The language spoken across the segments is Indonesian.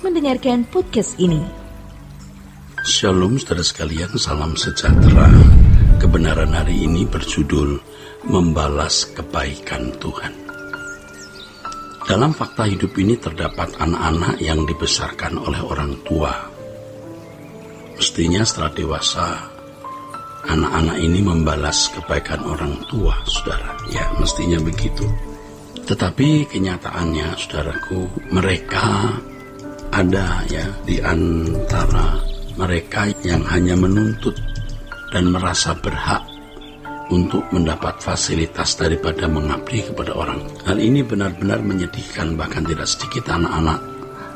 mendengarkan podcast ini. Shalom saudara sekalian, salam sejahtera. Kebenaran hari ini berjudul Membalas Kebaikan Tuhan. Dalam fakta hidup ini terdapat anak-anak yang dibesarkan oleh orang tua. Mestinya setelah dewasa, anak-anak ini membalas kebaikan orang tua, saudara. Ya, mestinya begitu. Tetapi kenyataannya, saudaraku, mereka ada ya di antara mereka yang hanya menuntut dan merasa berhak untuk mendapat fasilitas daripada mengabdi kepada orang. Hal ini benar-benar menyedihkan, bahkan tidak sedikit anak-anak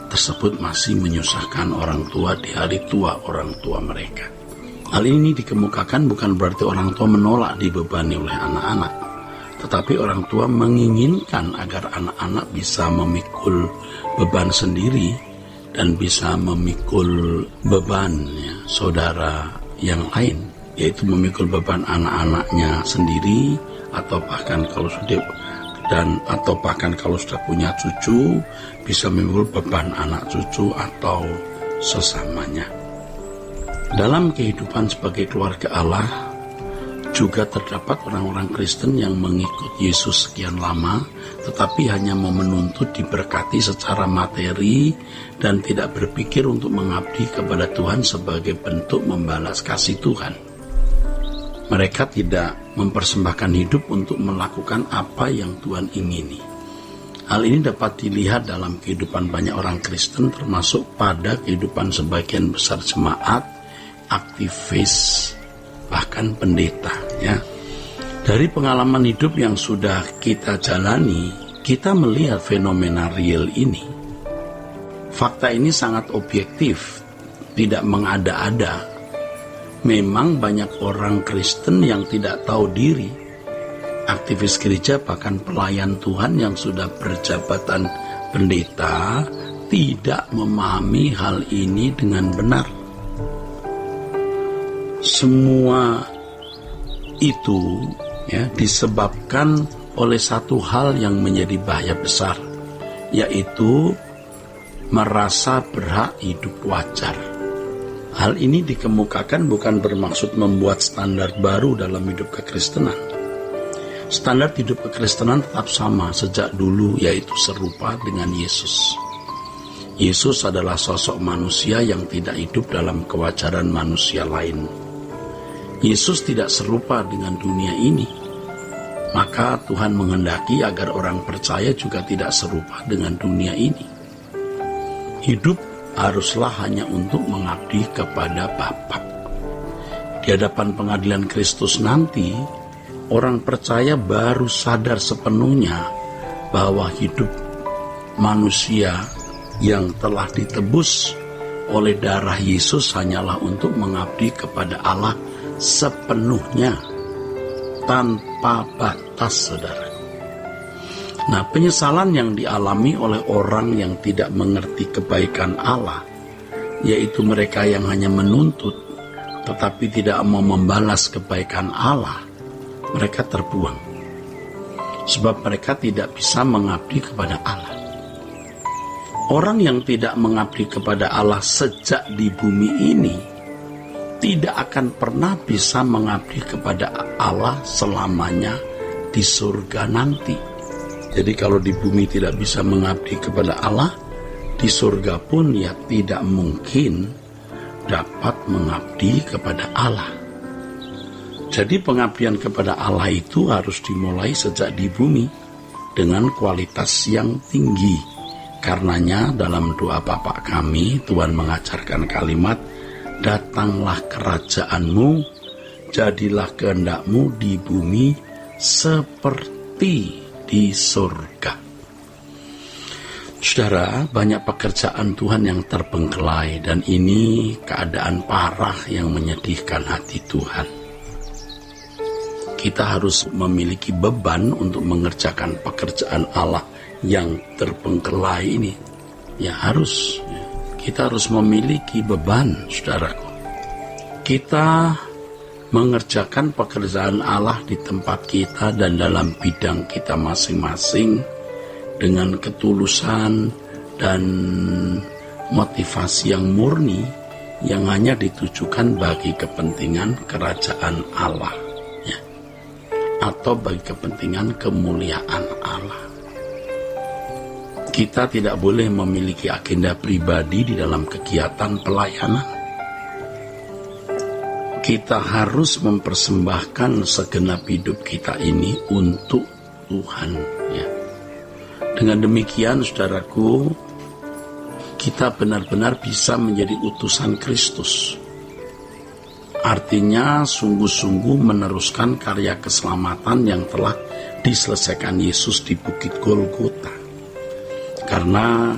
tersebut masih menyusahkan orang tua di hari tua orang tua mereka. Hal ini dikemukakan bukan berarti orang tua menolak dibebani oleh anak-anak, tetapi orang tua menginginkan agar anak-anak bisa memikul beban sendiri dan bisa memikul beban ya, saudara yang lain, yaitu memikul beban anak-anaknya sendiri atau bahkan kalau sudah punya cucu bisa memikul beban anak cucu atau sesamanya. Dalam kehidupan sebagai keluarga Allah juga terdapat orang-orang Kristen yang mengikut Yesus sekian lama, tetapi hanya mau menuntut diberkati secara materi dan tidak berpikir untuk mengabdi kepada Tuhan sebagai bentuk membalas kasih Tuhan. Mereka tidak mempersembahkan hidup untuk melakukan apa yang Tuhan ingini. Hal ini dapat dilihat dalam kehidupan banyak orang Kristen, termasuk pada kehidupan sebagian besar jemaat, aktivis, bahkan pendeta ya. Dari pengalaman hidup yang sudah kita jalani, kita melihat fenomena real ini. Fakta ini sangat objektif, tidak mengada-ada. Memang banyak orang Kristen yang tidak tahu diri, aktivis gereja bahkan pelayan Tuhan yang sudah berjabatan pendeta tidak memahami hal ini dengan benar. Semua itu ya disebabkan oleh satu hal yang menjadi bahaya besar, yaitu merasa berhak hidup wajar. Hal ini dikemukakan bukan bermaksud membuat standar baru dalam hidup kekristenan. Standar hidup kekristenan tetap sama sejak dulu, yaitu serupa dengan Yesus. Yesus adalah sosok manusia yang tidak hidup dalam kewajaran manusia lain. Yesus tidak serupa dengan dunia ini. Maka Tuhan menghendaki agar orang percaya juga tidak serupa dengan dunia ini. Hidup haruslah hanya untuk mengabdi kepada Bapa. Di hadapan pengadilan Kristus nanti, orang percaya baru sadar sepenuhnya bahwa hidup manusia yang telah ditebus oleh darah Yesus hanyalah untuk mengabdi kepada Allah sepenuhnya, tanpa batas, saudara. Nah, penyesalan yang dialami oleh orang yang tidak mengerti kebaikan Allah, yaitu mereka yang hanya menuntut tetapi tidak mau membalas kebaikan Allah, mereka terbuang sebab mereka tidak bisa mengabdi kepada Allah. Orang yang tidak mengabdi kepada Allah sejak di bumi ini tidak akan pernah bisa mengabdi kepada Allah selamanya di surga nanti. Jadi kalau di bumi tidak bisa mengabdi kepada Allah, di surga pun ya tidak mungkin dapat mengabdi kepada Allah. Jadi pengabdian kepada Allah itu harus dimulai sejak di bumi dengan kualitas yang tinggi. Karenanya dalam doa Bapa kami, Tuhan mengajarkan kalimat, datanglah kerajaanmu, jadilah kehendakmu di bumi seperti di surga. Saudara, banyak pekerjaan Tuhan yang terbengkelai dan ini keadaan parah yang menyedihkan hati Tuhan. Kita harus memiliki beban untuk mengerjakan pekerjaan Allah yang terbengkelai ini. Ya harus. Kita harus memiliki beban, saudaraku. Kita mengerjakan pekerjaan Allah di tempat kita dan dalam bidang kita masing-masing dengan ketulusan dan motivasi yang murni yang hanya ditujukan bagi kepentingan kerajaan Allah, ya, atau bagi kepentingan kemuliaan Allah. Kita tidak boleh memiliki agenda pribadi di dalam kegiatan pelayanan. Kita harus mempersembahkan segenap hidup kita ini untuk Tuhan, ya. Dengan demikian, saudaraku, kita benar-benar bisa menjadi utusan Kristus. Artinya sungguh-sungguh meneruskan karya keselamatan yang telah diselesaikan Yesus di Bukit Golgota. Karena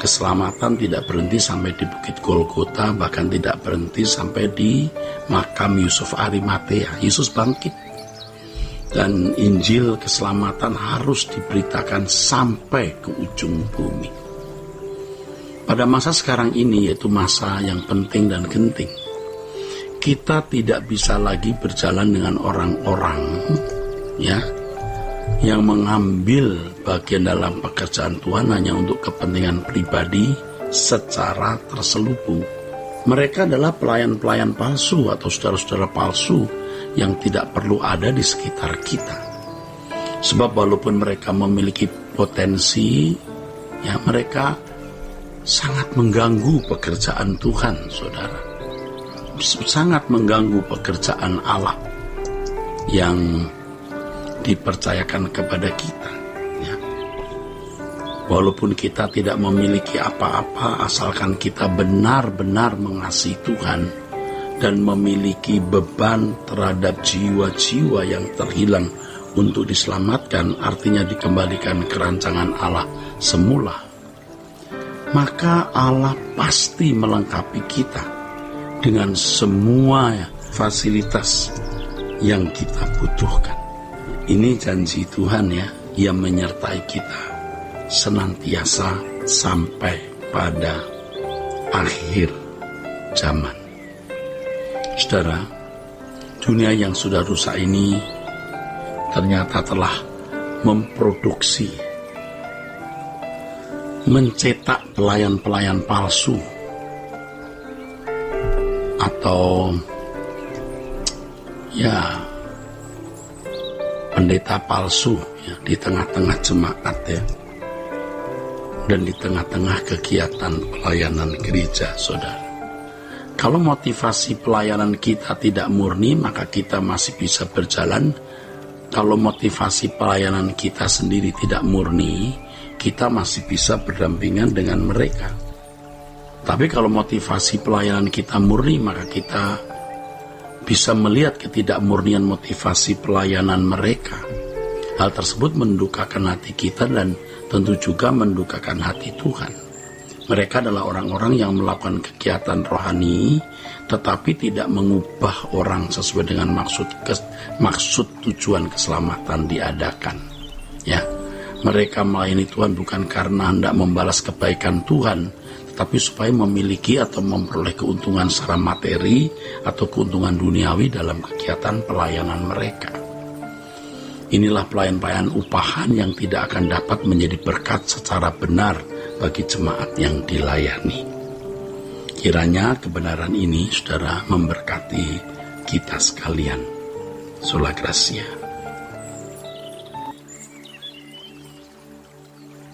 keselamatan tidak berhenti sampai di Bukit Golgota, bahkan tidak berhenti sampai di makam Yusuf Arimatea. Yesus bangkit. Dan Injil keselamatan harus diberitakan sampai ke ujung bumi. Pada masa sekarang ini, yaitu masa yang penting dan genting, kita tidak bisa lagi berjalan dengan orang-orang, ya, yang mengambil bagian dalam pekerjaan Tuhan hanya untuk kepentingan pribadi secara terselubung. Mereka adalah pelayan-pelayan palsu atau saudara-saudara palsu yang tidak perlu ada di sekitar kita. Sebab walaupun mereka memiliki potensi, ya, mereka sangat mengganggu pekerjaan Tuhan, saudara. Sangat mengganggu pekerjaan Allah yang dipercayakan kepada kita, ya. Walaupun kita tidak memiliki apa-apa, asalkan kita benar-benar mengasihi Tuhan dan memiliki beban terhadap jiwa-jiwa yang terhilang untuk diselamatkan, artinya dikembalikan ke rancangan Allah semula, maka Allah pasti melengkapi kita dengan semua fasilitas yang kita butuhkan. Ini janji Tuhan, ya, Ia menyertai kita senantiasa sampai pada akhir zaman. Saudara, dunia yang sudah rusak ini ternyata telah memproduksi, mencetak pelayan-pelayan palsu atau, ya, pendeta palsu, ya, di tengah-tengah jemaat, ya, dan di tengah-tengah kegiatan pelayanan gereja, saudara. Kalau motivasi pelayanan kita tidak murni, maka kita masih bisa berjalan. Kalau motivasi pelayanan kita sendiri tidak murni, kita masih bisa berdampingan dengan mereka. Tapi kalau motivasi pelayanan kita murni, maka kita bisa melihat ketidakmurnian motivasi pelayanan mereka. Hal tersebut mendukakan hati kita dan tentu juga mendukakan hati Tuhan. Mereka adalah orang-orang yang melakukan kegiatan rohani tetapi tidak mengubah orang sesuai dengan maksud tujuan keselamatan diadakan. Ya, mereka melayani Tuhan bukan karena hendak membalas kebaikan Tuhan, tapi supaya memiliki atau memperoleh keuntungan secara materi atau keuntungan duniawi dalam kegiatan pelayanan mereka. Inilah pelayan-pelayan upahan yang tidak akan dapat menjadi berkat secara benar bagi jemaat yang dilayani. Kiranya kebenaran ini, saudara, memberkati kita sekalian. Sola Gracia.